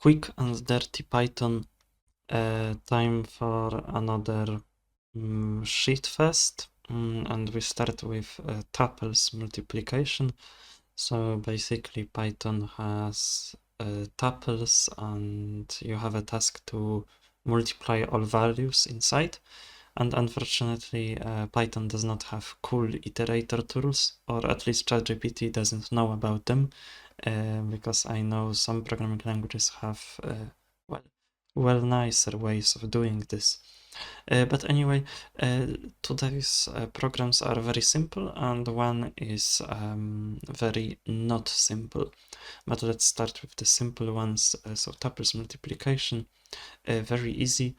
quick and dirty Python time for another sheet fest, and we start with tuples multiplication. So basically Python has tuples, and you have a task to multiply all values inside. And unfortunately, Python does not have cool iterator tools, or at least ChatGPT doesn't know about them, because I know some programming languages have well nicer ways of doing this. But anyway, today's programs are very simple, and one is very not simple. But let's start with the simple ones. So tuples multiplication, very easy.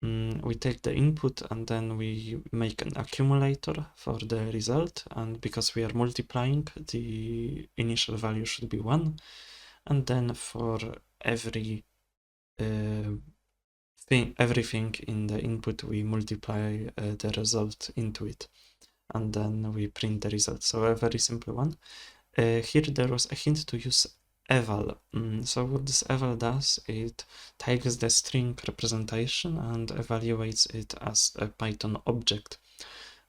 We take the input and then we make an accumulator for the result, and because we are multiplying, the initial value should be 1, and then for everything in the input we multiply the result into it, and then we print the result. So a very simple one. Here there was a hint to use eval. So what this eval does, it takes the string representation and evaluates it as a Python object.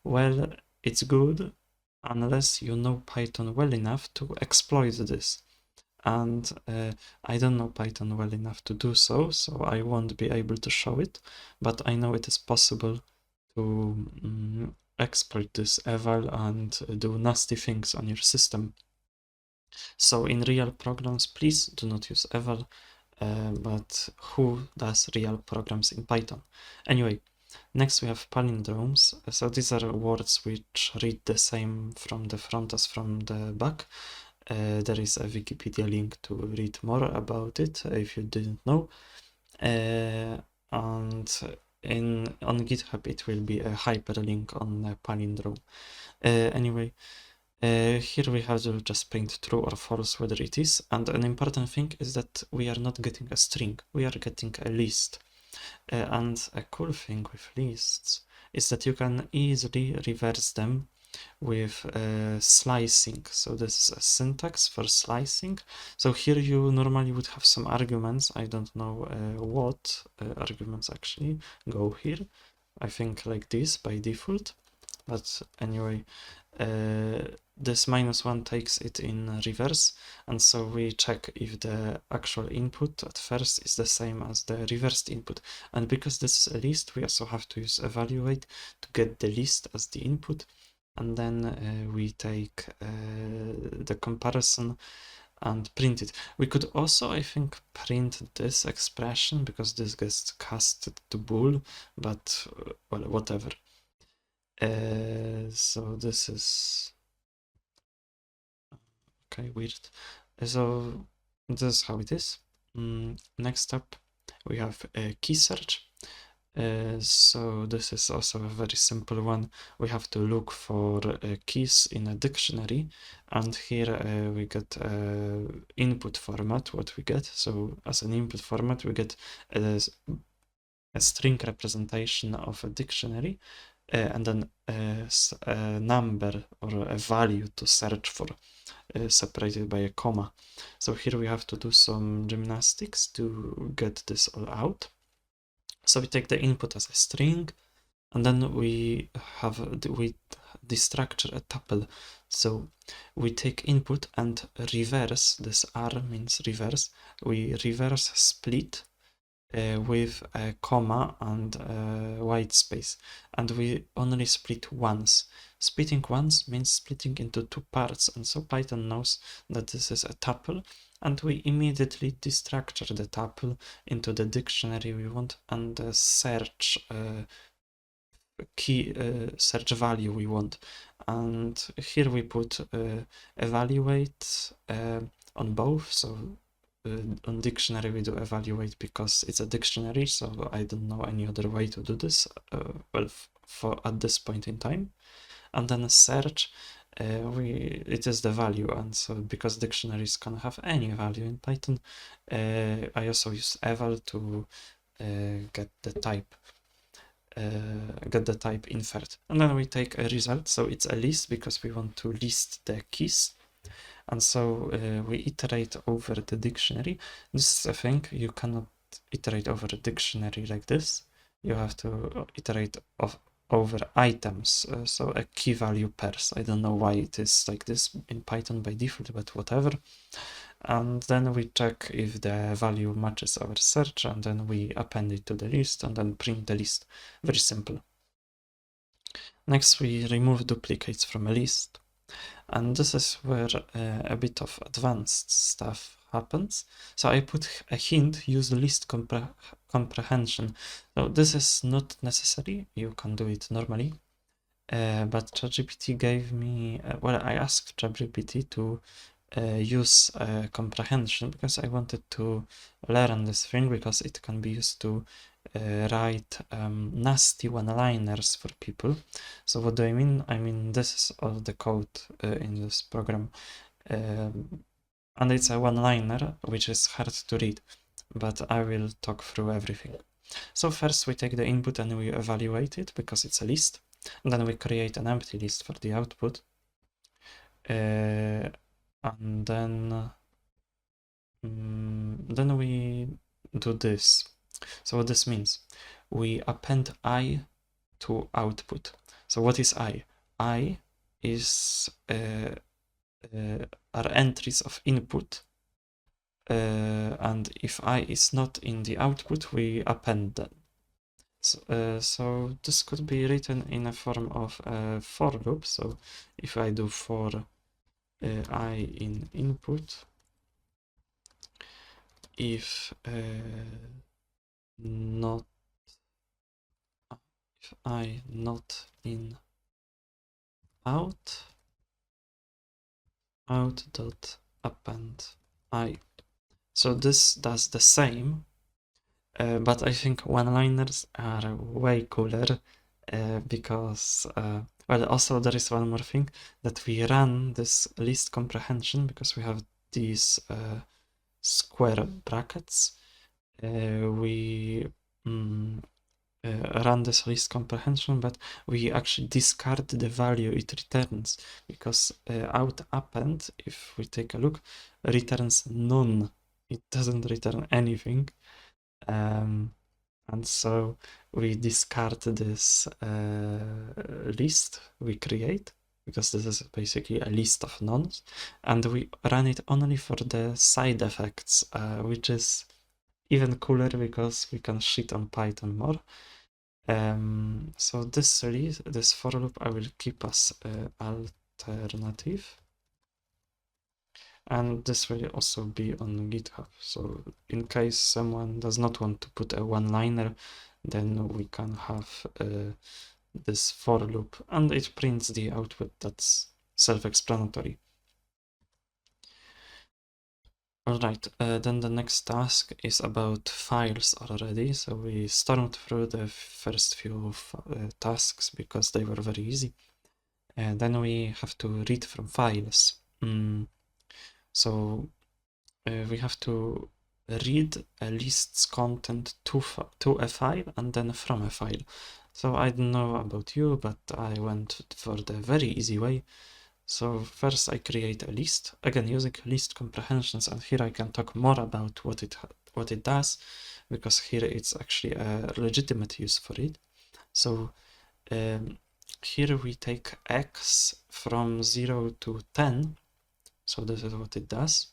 Well, it's good unless you know Python well enough to exploit this. And I don't know Python well enough to do so, so I won't be able to show it, but I know it is possible to exploit this eval and do nasty things on your system. So in real programs, please do not use eval, but who does real programs in Python? Anyway, next we have palindromes. So these are words which read the same from the front as from the back. There is a Wikipedia link to read more about it if you didn't know. And on GitHub it will be a hyperlink on a palindrome. Anyway, here we have to just print true or false whether it is, and an important thing is that we are not getting a string, we are getting a list. And a cool thing with lists is that you can easily reverse them with slicing. So this is a syntax for slicing. So here you normally would have some arguments. I don't know what arguments actually go here. I think like this by default. But anyway, this -1 takes it in reverse, and so we check if the actual input at first is the same as the reversed input. And because this is a list, we also have to use evaluate to get the list as the input, and then we take the comparison and print it. We could also, I think, print this expression because this gets casted to bool, but well, whatever. So this is okay, weird. So this is how it is. Next up, we have a key search. So this is also a very simple one. We have to look for keys in a dictionary, and here we get input format, what we get. So as an input format, we get a string representation of a dictionary, and then a number or a value to search for, separated by a comma. So here we have to do some gymnastics to get this all out. So we take the input as a string, and then we destructure a tuple. So we take input and reverse, this R means reverse, we reverse split with a comma and white space, and we only split once. Splitting once means splitting into two parts, and so Python knows that this is a tuple, and we immediately destructure the tuple into the dictionary we want and the search key search value we want. And here we put evaluate on both. So on dictionary we do evaluate because it's a dictionary, so I don't know any other way to do this, well, for at this point in time. And then search, it is the value, and so because dictionaries can have any value in Python, I also use eval to get the type inferred. And then we take a result, so it's a list because we want to list the keys. And so we iterate over the dictionary. This is a thing, you cannot iterate over a dictionary like this. You have to iterate over items, so a key value pairs. I don't know why it is like this in Python by default, but whatever. And then we check if the value matches our search, and then we append it to the list and then print the list. Very simple. Next, we remove duplicates from a list. And this is where a bit of advanced stuff happens. So I put a hint, use list comprehension. So this is not necessary, you can do it normally. But ChatGPT gave me, well, I asked ChatGPT to use comprehension because I wanted to learn this thing because it can be used to write nasty one-liners for people. So what do I mean? I mean, this is all the code in this program. And it's a one-liner, which is hard to read, but I will talk through everything. So first we take the input and we evaluate it because it's a list. And then we create an empty list for the output. And then we do this. So what this means, we append I to output. So what is I? I is are entries of input, and if I is not in the output, we append them. So this could be written in a form of a for loop. So if I do for I in input, if I not in out dot append I. So this does the same, but I think one-liners are way cooler because, well, also there is one more thing, that we run this list comprehension because we have these square brackets. We run this list comprehension, but we actually discard the value it returns because out append, if we take a look, returns none. It doesn't return anything. And so we discard this list we create because this is basically a list of nonce, and we run it only for the side effects, which is even cooler because we can shit on Python more. So this for loop I will keep as alternative, and this will also be on GitHub. So in case someone does not want to put a one-liner, then we can have this for loop, and it prints the output. That's self-explanatory. Alright, then the next task is about files already. So we stormed through the first few tasks because they were very easy. And then we have to read from files. So we have to read a list's content to a file and then from a file. So I don't know about you, but I went for the very easy way. So first I create a list, again using list comprehensions, and here I can talk more about what it does, because here it's actually a legitimate use for it. So here we take x from 0 to 10, so this is what it does.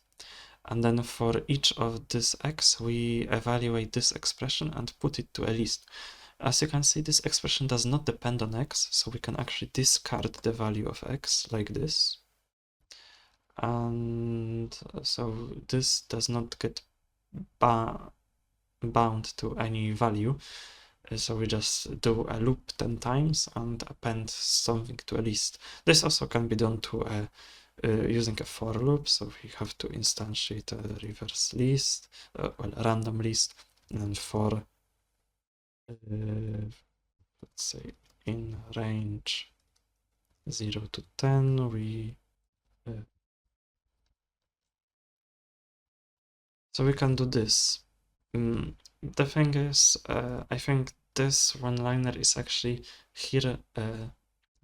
And then for each of this x, we evaluate this expression and put it to a list. As you can see, this expression does not depend on x, so we can actually discard the value of x like this. And so this does not get bound to any value. So we just do a loop 10 times and append something to a list. This also can be done to using a for loop, so we have to instantiate a reverse list, well, random list, and then for let's say in range 0 to 10, we so we can do this. The thing is, I think this one-liner is actually here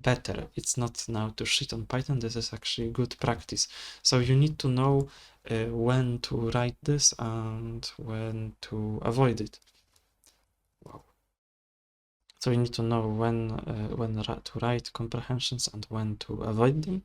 better. It's not now to shit on Python. This is actually good practice. So you need to know when to write this and when to avoid it. Wow. So you need to know when to write comprehensions and when to avoid them.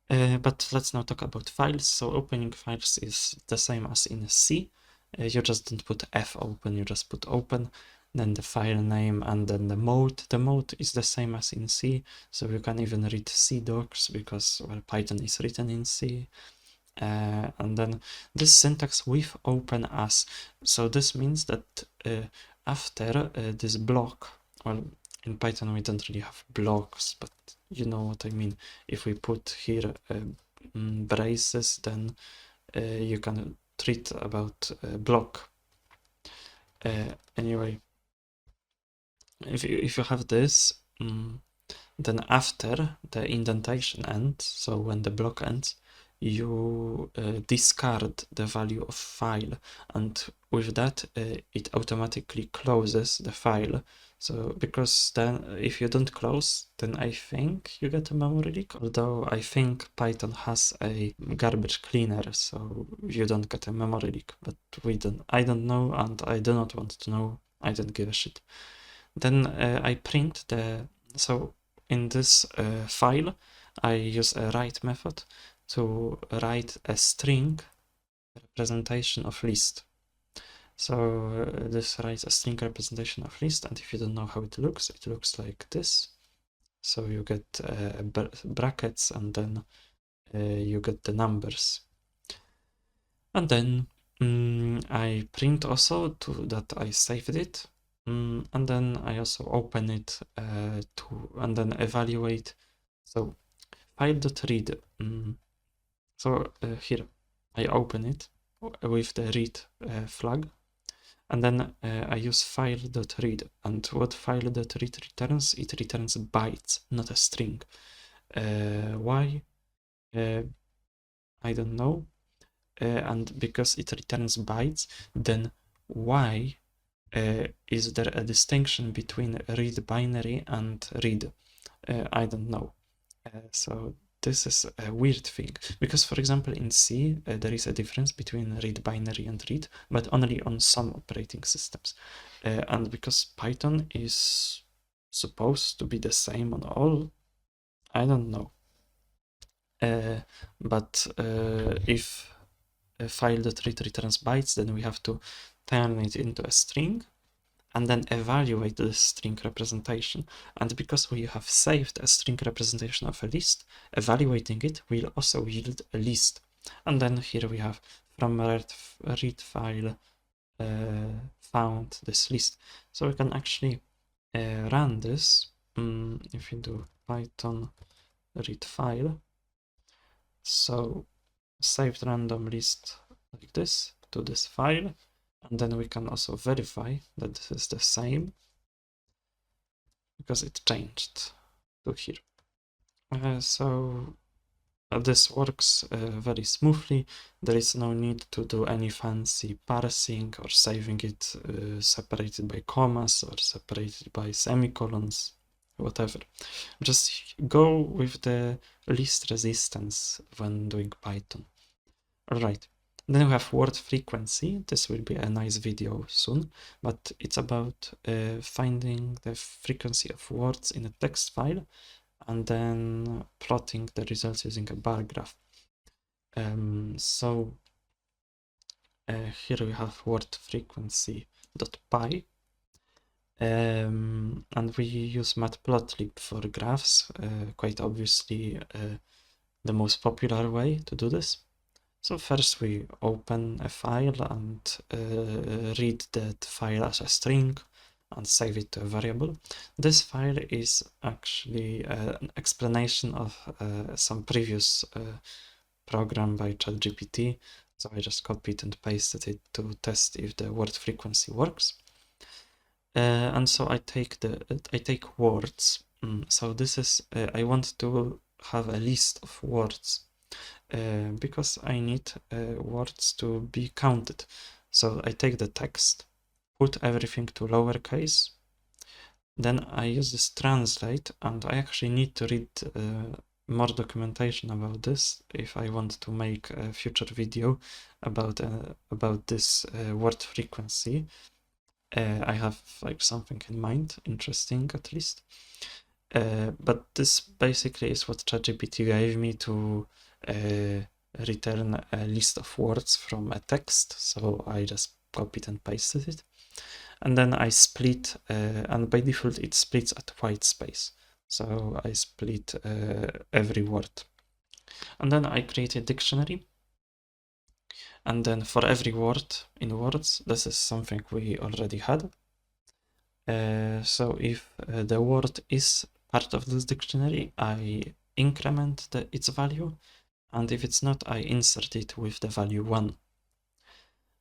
But let's now talk about files. So opening files is the same as in C. You just don't put f open, you just put open, then the file name, and then the mode. The mode is the same as in C, so you can even read C docs because, well, Python is written in C. And then this syntax with open as. So this means that after this block, well, in Python we don't really have blocks, but you know what I mean. If we put here braces, then you can treat about block. Anyway, if you have this, then after the indentation ends, so when the block ends, you discard the value of file, and with that it automatically closes the file. So because then if you don't close, then I think you get a memory leak, although I think Python has a garbage cleaner, so you don't get a memory leak, but I don't know, and I do not want to know. I don't give a shit. Then I print so in this file, I use a write method to write a string representation of list. So this writes a string representation of list, and if you don't know how it looks like this. So you get brackets, and then you get the numbers. And then I print also that I saved it. And then I also open it and then evaluate. So file.read. So here I open it with the read flag, and then I use file.read. And what file.read returns? It returns bytes, not a string. Why? I don't know. And because it returns bytes, then why is there a distinction between read binary and read? I don't know. So this is a weird thing, because for example in C there is a difference between read binary and read, but only on some operating systems. And because Python is supposed to be the same on all, I don't know. But if a file.read returns bytes, then we have to turn it into a string and then evaluate the string representation. And because we have saved a string representation of a list, evaluating it will also yield a list. And then here we have from read file found this list. So we can actually run this if you do Python read file. So saved random list like this to this file, and then we can also verify that this is the same because it changed to here. So this works very smoothly. There is no need to do any fancy parsing or saving it separated by commas or separated by semicolons, whatever. Just go with the least resistance when doing Python. Alright, then we have word frequency. This will be a nice video soon, but it's about finding the frequency of words in a text file and then plotting the results using a bar graph. So here we have word frequency.py, and we use matplotlib for graphs, quite obviously the most popular way to do this. So first we open a file and read that file as a string and save it to a variable. This file is actually an explanation of some previous program by ChatGPT. So I just copied and pasted it to test if the word frequency works. And so I take words. So this is I want to have a list of words because I need words to be counted. So I take the text, put everything to lowercase, Then I use this translate, and I actually need to read more documentation about this if I want to make a future video about this word frequency. I have like something in mind, interesting at least. But this basically is what ChatGPT gave me to return a list of words from a text. So I just copied and pasted it. And then I split, and by default it splits at white space. So I split every word. And then I create a dictionary. And then for every word in words, this is something we already had. So if the word is part of this dictionary, I increment its value. And if it's not, I insert it with the value 1.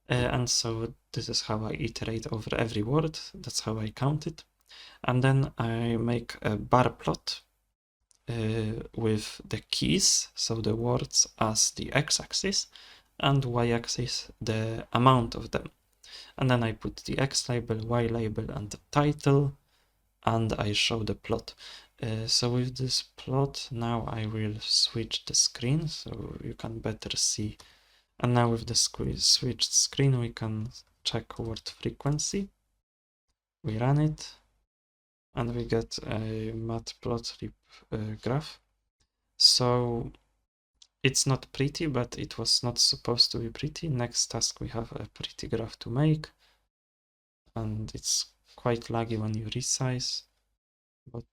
And so this is how I iterate over every word. That's how I count it. And then I make a bar plot with the keys, so the words as the x-axis, and y-axis the amount of them. And then I put the x label, y label, and the title, and I show the plot. So with this plot, now I will switch the screen so you can better see. And now with the switched screen, we can check word frequency. We run it, and we get a matplotlib graph. So it's not pretty, but it was not supposed to be pretty. Next task, we have a pretty graph to make, and it's quite laggy when you resize. But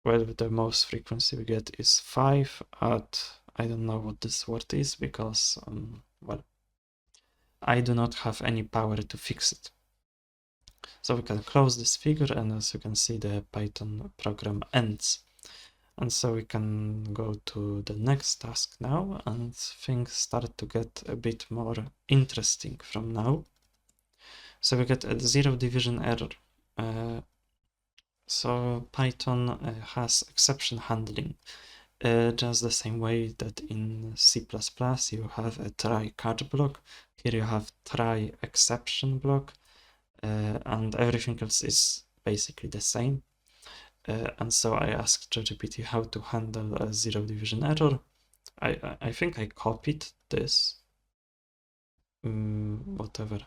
well, the most frequency we get is 5 at, I don't know what this word is because, well, I do not have any power to fix it. So we can close this figure, and as you can see, the Python program ends. And so we can go to the next task now, and things start to get a bit more interesting from now. So we get a zero division error. So Python has exception handling, just the same way that in C++ you have a try catch block. Here you have try exception block, and everything else is basically the same. And so I asked ChatGPT how to handle a zero division error. I think I copied this, whatever.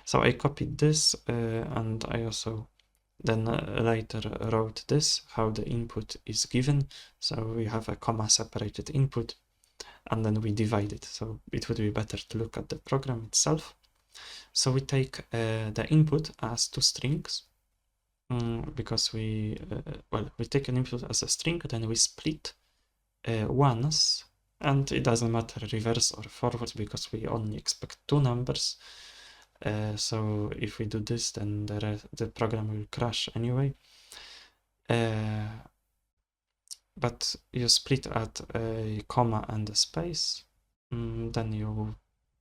So I copied this, and I also then later wrote this, how the input is given. So we have a comma separated input, and then we divide it. So it would be better to look at the program itself. So we take the input as 2 strings, because we take an input as a string, then we split once, and it doesn't matter reverse or forward because we only expect 2 numbers. So if we do this, then the program will crash anyway. But you split at a comma and a space, then you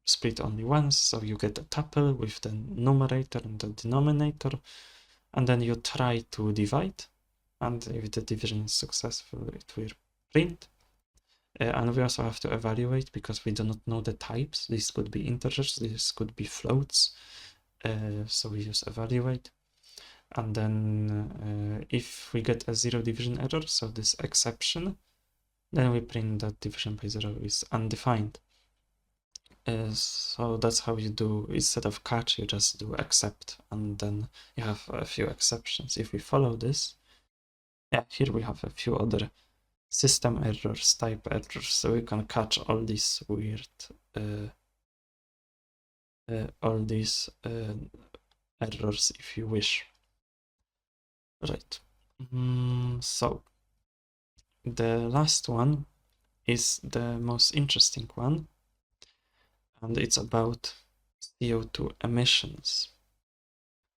split only once, so you get a tuple with the numerator and the denominator, and then you try to divide, and if the division is successful, it will print. And we also have to evaluate because we do not know the types. These could be integers, these could be floats. So we use evaluate. And then if we get a zero division error, so this exception, then we print that division by 0 is undefined. So that's how you do, instead of catch, you just do except, and then you have a few exceptions. If we follow this, yeah, here we have a few other system errors, type errors, so we can catch all these weird, errors if you wish. Right. So the last one is the most interesting one, and it's about CO2 emissions.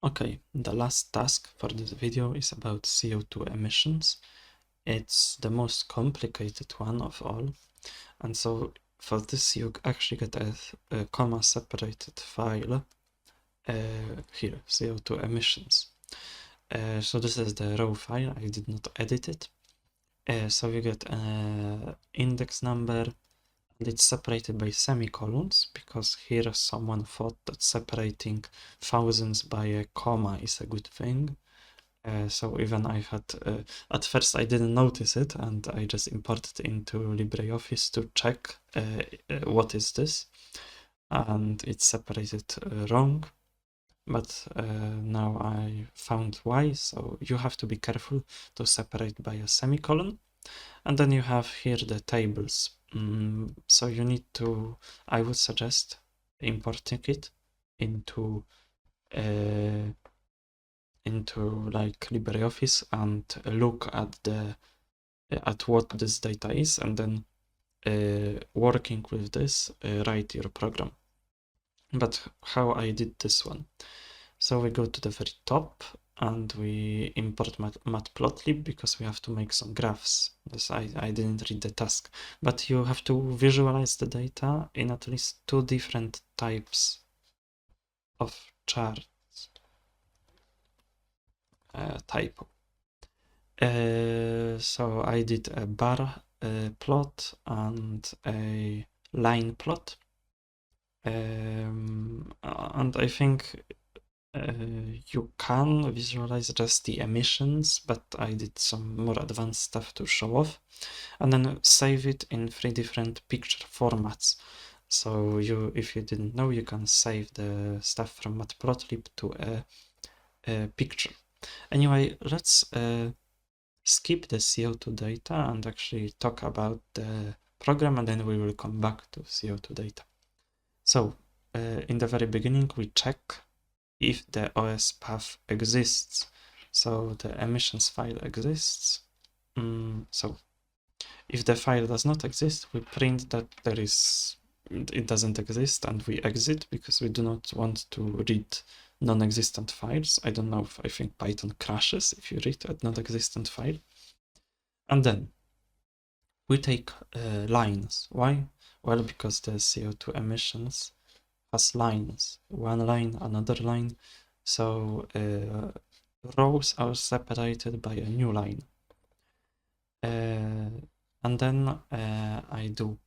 Okay, the last task for this video is about CO2 emissions. It's the most complicated one of all, and so for this you actually get a comma separated file here, CO2 emissions. So this is the raw file, I did not edit it. So you get an index number, and it's separated by semicolons, because here someone thought that separating thousands by a comma is a good thing. So even I had, at first I didn't notice it, and I just imported into LibreOffice to check what is this, and it's separated wrong. But now I found why, so you have to be careful to separate by a semicolon. And then you have here the tables. So you need to, I would suggest importing it into like LibreOffice and look at what this data is, and then working with this, write your program. But how I did this one? So we go to the very top and we import matplotlib because we have to make some graphs. This I didn't read the task, but you have to visualize the data in at least 2 different types of charts. Typo. So I did a bar plot and a line plot. And I think you can visualize just the emissions, but I did some more advanced stuff to show off, and then save it in 3 different picture formats. So if you didn't know, you can save the stuff from matplotlib to a picture. Anyway, let's skip the CO2 data and actually talk about the program, and then we will come back to CO2 data. So in the very beginning, we check if the OS path exists. So the emissions file exists. So if the file does not exist, we print that it doesn't exist, and we exit because we do not want to read non-existent files. I don't know if I think Python crashes if you read a non-existent file. And then we take lines. Why? Well, because the CO2 emissions has lines. One line, another line. So rows are separated by a new line. And then I do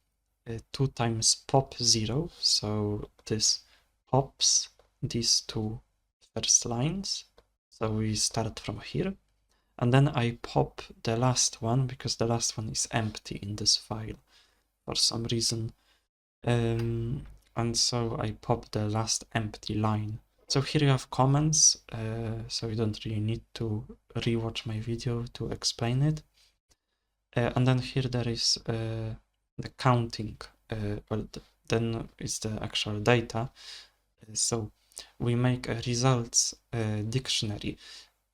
2 times pop 0. So this pops these 2 first lines. So we start from here. And then I pop the last one because the last one is empty in this file for some reason. And so I pop the last empty line. So here you have comments, so you don't really need to rewatch my video to explain it. And then here there is the counting. Then is the actual data. So we make a results dictionary.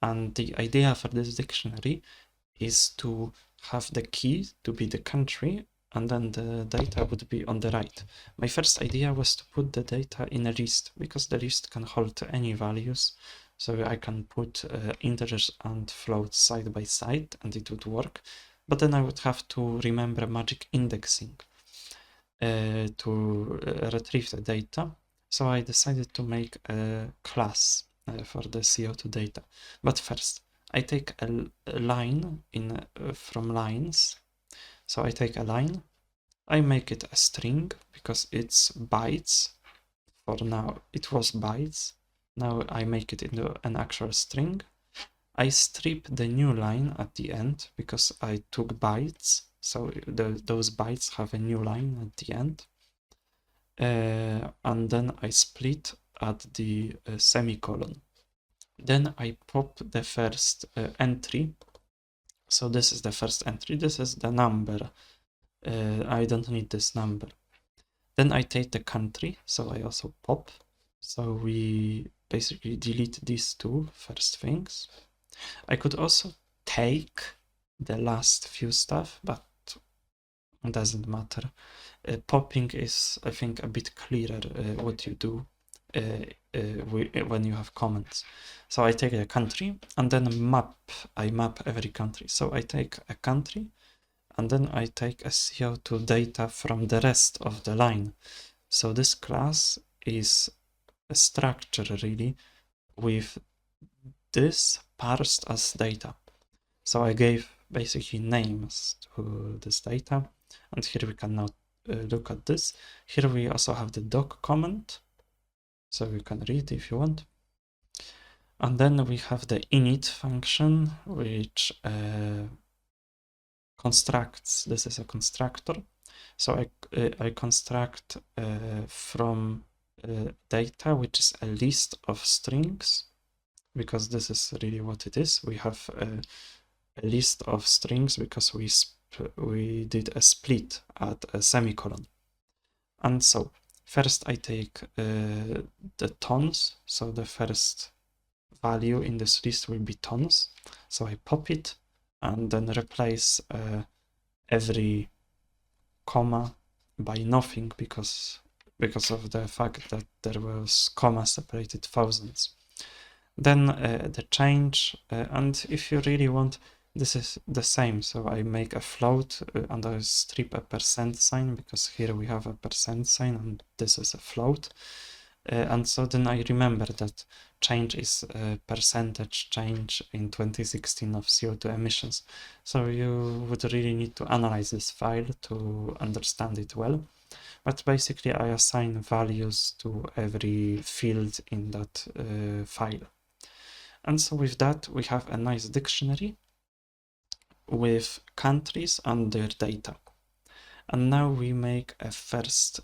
And the idea for this dictionary is to have the key to be the country, and then the data would be on the right. My first idea was to put the data in a list, because the list can hold any values. So I can put integers and floats side by side, and it would work. But then I would have to remember magic indexing to retrieve the data. So I decided to make a class for the CO2 data. But first, I take a line from lines. So I take a line, I make it a string because it's bytes. For now, it was bytes. Now I make it into an actual string. I strip the new line at the end because I took bytes. So those bytes have a new line at the end. And then I split at the semicolon. Then I pop the first entry. So this is the first entry. This is the number. I don't need this number. Then I take the country, so I also pop. So we basically delete these 2 first things. I could also take the last few stuff, but it doesn't matter. Popping is, I think, a bit clearer what you do when you have comments. So I take a country and then I map every country. So I take a country and then I take a CO2 data from the rest of the line. So this class is a structure really with this parsed as data. So I gave basically names to this data, and here we can now look at this. Here we also have the doc comment, so you can read if you want. And then we have the init function, which constructs, this is a constructor. So I construct from data, which is a list of strings, because this is really what it is. We have a list of strings because we did a split at a semicolon. And so first I take the tons, so the first value in this list will be tons. So I pop it and then replace every comma by nothing because of the fact that there was comma separated thousands. Then the change, and if you really want, this is the same. So I make a float and I strip a percent sign because here we have a percent sign and this is a float. And so then I remember that change is a percentage change in 2016 of CO2 emissions. So you would really need to analyze this file to understand it well. But basically I assign values to every field in that file. And so with that, we have a nice dictionary with countries and their data. And now we make a first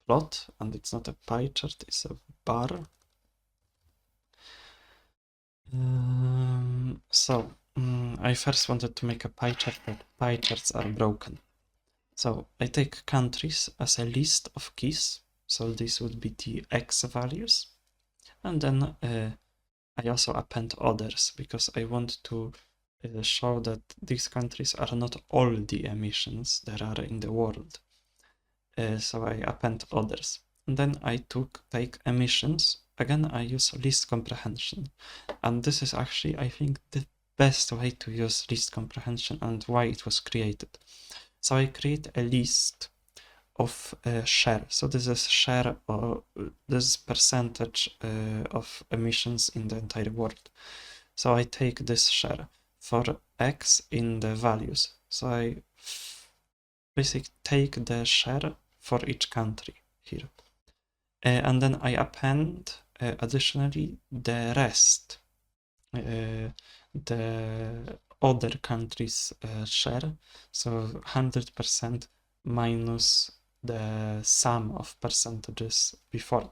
plot, and it's not a pie chart, it's a bar. I first wanted to make a pie chart, but pie charts are broken. So I take countries as a list of keys. So this would be the X values. And then I also append others because I want to show that these countries are not all the emissions there are in the world. So I append others. And then I take emissions. Again, I use list comprehension. And this is actually, I think, the best way to use list comprehension and why it was created. So I create a list of share. So this is share, or this is percentage of emissions in the entire world. So I take this share for X in the values. So I basically take the share for each country here. And then I append additionally the rest, the other countries' share, so 100% minus the sum of percentages before.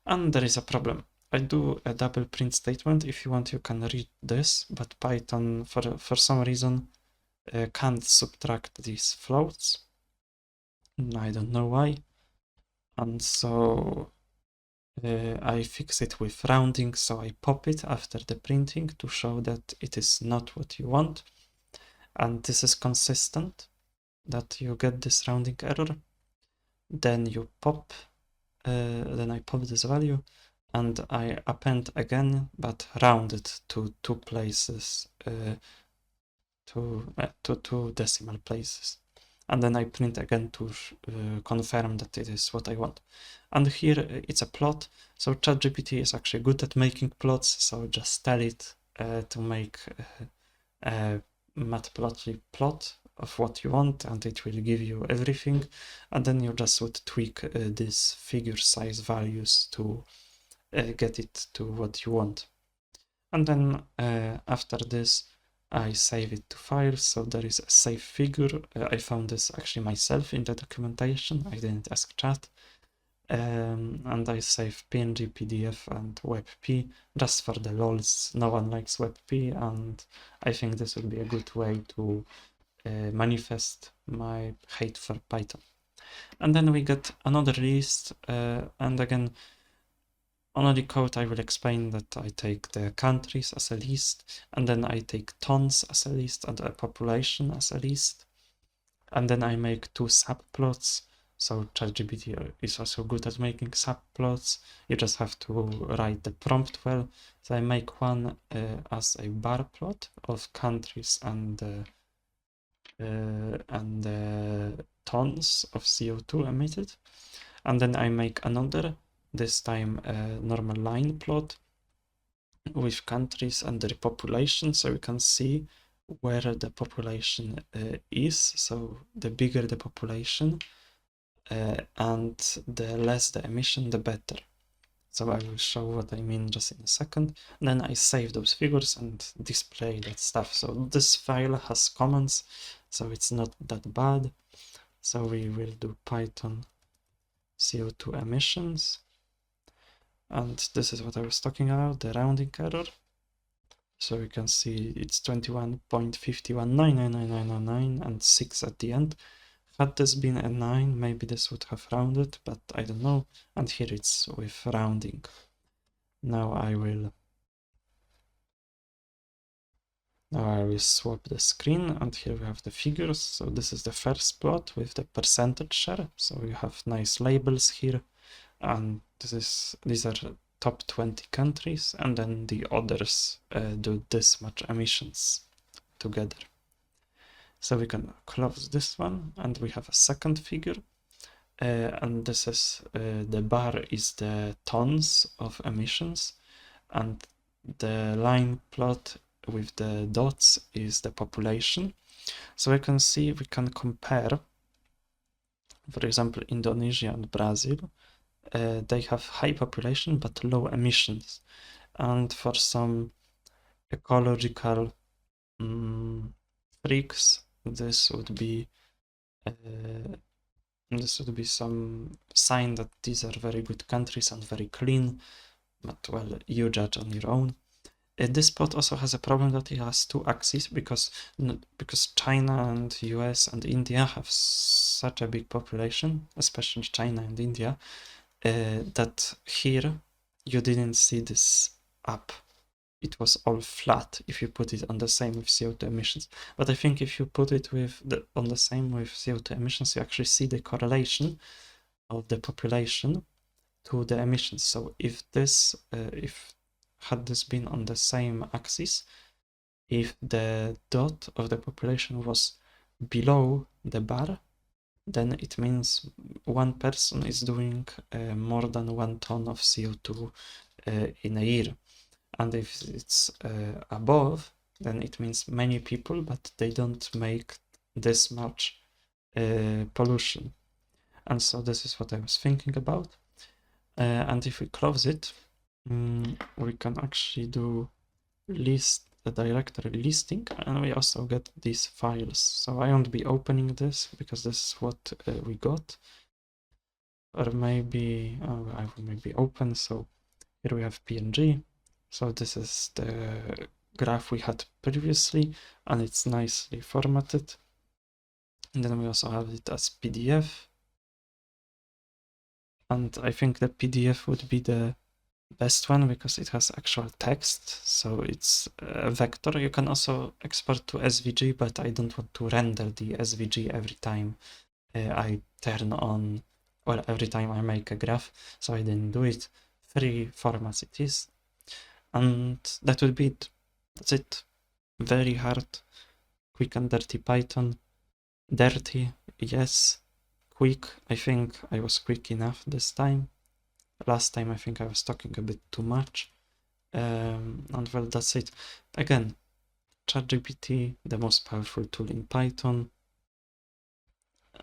And there is a problem. I do a double print statement. If you want, you can read this, but Python, for some reason, can't subtract these floats. I don't know why. And so I fix it with rounding, so I pop it after the printing to show that it is not what you want. And this is consistent, that you get this rounding error. Then you pop, then I pop this value, and I append again, but rounded to two places, to two decimal places. And then I print again to confirm that it is what I want. And here it's a plot. So ChatGPT is actually good at making plots. So just tell it to make a matplotlib plot of what you want, and it will give you everything. And then you just would tweak these figure size values to get it to what you want. And then after this, I save it to files, so there is a save figure. I found this actually myself in the documentation. I didn't ask chat. And I save PNG, PDF, and WebP just for the lols. No one likes WebP, and I think this would be a good way to manifest my hate for Python. And then we get another list, and again, on the code, I will explain that I take the countries as a list, and then I take tons as a list and a population as a list. And then I make two subplots. So ChatGPT is also good at making subplots. You just have to write the prompt well. So I make one as a bar plot of countries and tons of CO2 emitted. And then I make another, this time a normal line plot with countries and their population, so you can see where the population is. So the bigger the population, and the less the emission, the better. So I will show what I mean just in a second. Then I save those figures and display that stuff. So this file has comments, so it's not that bad. So we will do Python CO2 emissions. And this is what I was talking about, the rounding error. So you can see it's 21.5199999 and 6 at the end. Had this been a 9, maybe this would have rounded, but I don't know. And here it's with rounding. Now I will swap the screen, and here we have the figures. So this is the first plot with the percentage share. So you have nice labels here, and these are top 20 countries, and then the others do this much emissions together. So we can close this one, and we have a second figure, and this is the bar is the tons of emissions, and the line plot with the dots is the population. So we can see, we can compare, for example, Indonesia and Brazil. They have high population but low emissions, and for some ecological freaks, this would be some sign that these are very good countries and very clean, but well, you judge on your own. This plot also has a problem that it has two axes, because China and US and India have such a big population, especially China and India, that here you didn't see this up. It was all flat if you put it on the same with CO2 emissions. But I think if you put it on the same with CO2 emissions, you actually see the correlation of the population to the emissions. So if had this been on the same axis, if the dot of the population was below the bar, then it means one person is doing more than 1 ton of CO2 in a year. And if it's above, then it means many people, but they don't make this much pollution. And so this is what I was thinking about. And if we close it, we can actually do the directory listing, and we also get these files. So I won't be opening this because this is what we got. Or maybe I will maybe open. So here we have PNG. So this is the graph we had previously, and it's nicely formatted. And then we also have it as PDF. And I think the PDF would be the best one because it has actual text, so it's a vector. You can also export to SVG, but I don't want to render the SVG every time I turn on, well, every time I make a graph, so I didn't do it. 3 formats it is, and that would be it. That's it. Very hard, quick and dirty Python. Dirty, yes. Quick, I think I was quick enough this time. Last time I think I was talking a bit too much. And well, that's it. Again, ChatGPT, the most powerful tool in Python.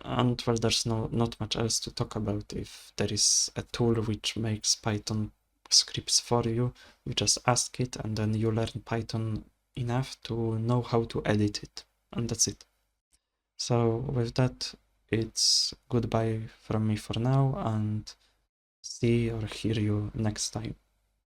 And well, there's not much else to talk about. If there is a tool which makes Python scripts for you, you just ask it, and then you learn Python enough to know how to edit it. And that's it. So with that, it's goodbye from me for now, and see or hear you next time.